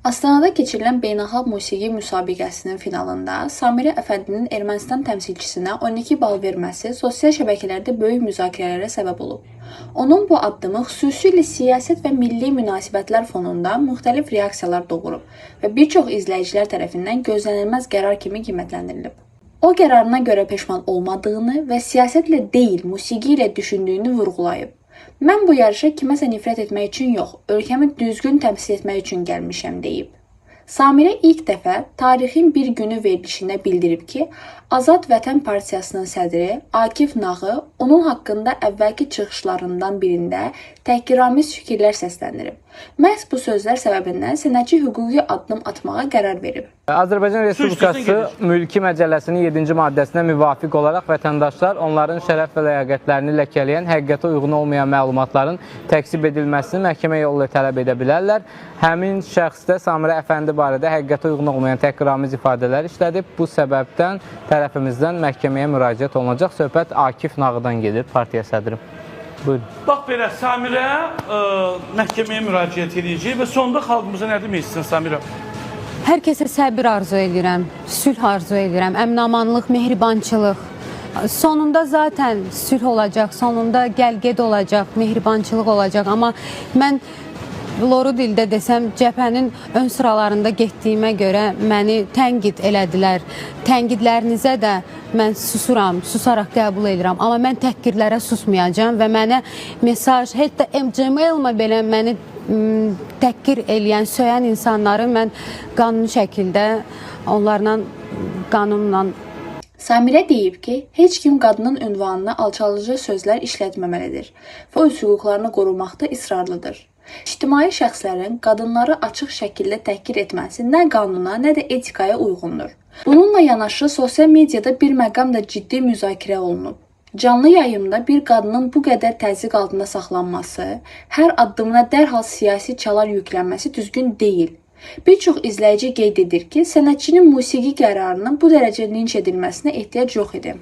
Astanada keçirilən beynəlxalq musiqi müsabiqəsinin finalında Samirə Əfəndinin Ermənistan təmsilçisinə 12 bal verməsi sosial şəbəkələrdə böyük müzakirələrə səbəb olub. Onun bu addımı xüsusilə siyasət və milli münasibətlər fonunda müxtəlif reaksiyalar doğurub və bir çox izləyicilər tərəfindən gözlənilməz qərar kimi qiymətləndirilib. O qərarına görə peşman olmadığını və siyasətlə deyil, musiqi ilə düşündüyünü vurğulayıb. Mən bu yarışa kiməsə nifrət etmək üçün yox, ölkəmi düzgün təmsil etmək üçün gəlmişəm deyib. Samirə ilk dəfə tarixin bir günü verilişində bildirib ki, Azad Vətən Partiyasının sədri Akif Nağı onun haqqında əvvəlki çıxışlarından birində təhqiramiz fikirlər səsləndirib. Məhz bu sözlər səbəbindən sənətçi hüquqi addım atmağa qərar verib. Azərbaycan Respublikası Mülki Məcəlləsinin 7-ci maddəsinə müvafiq olaraq vətəndaşlar onların şərəf və ləyaqətlərini ləkələyən, həqiqətə uyğun olmayan məlumatların təksib edilməsini məhkəmə yolu ilə tələb edə bilərlər. Həmin şəxs də Samirə Əfəndi barədə həqiqətə uyğun olmayan təhqiramiz ifadələr işlədib. Bu səbəbdən tərəfimizdən məhkəməyə müraciət olunacaq. Söhbət Akif Nağıdan gedir, partiya sədri. Buyurun. Bax belə, Samirə məhkəməyə müraciət edəcək və sonunda xalqımıza nə demək istəyirsən Samirə? Hər kəsə səbir arzu edirəm, sülh arzu edirəm, əmin-amanlıq, mehribançılıq. Sonunda zaten sülh olacaq, sonunda gəl-ged olacaq, mehribançılıq olacaq. Amma mən loru dildə desəm, cəbhənin ön sıralarında getdiyimə görə məni tənqid elədilər. Tənqidlərinizə də mən susuram, susaraq qəbul edirəm. Amma mən təhqirlərə susmayacağım və mənə mesaj, hətta Gmail-ma belə məni təhqir eləyən, söyən insanları mən qanuni şəkildə onlarla, qanunla. Samirə deyib ki, heç kim qadının ünvanına alçalıcı sözlər işlətməməlidir və öz hüquqlarını qorumaqda israrlıdır. İctimai şəxslərin qadınları açıq şəkildə təhqir etməsi nə qanuna, nə də etikaya uyğundur. Bununla yanaşı sosial mediada bir məqam da ciddi müzakirə olunub. Canlı yayımda bir qadının bu qədər təzyiq altında saxlanması, hər addımına dərhal siyasi çalar yüklənməsi düzgün deyil. Bir çox izləyici qeyd edir ki, sənətçinin musiqi qərarının bu dərəcə linç edilməsinə ehtiyac yox idi.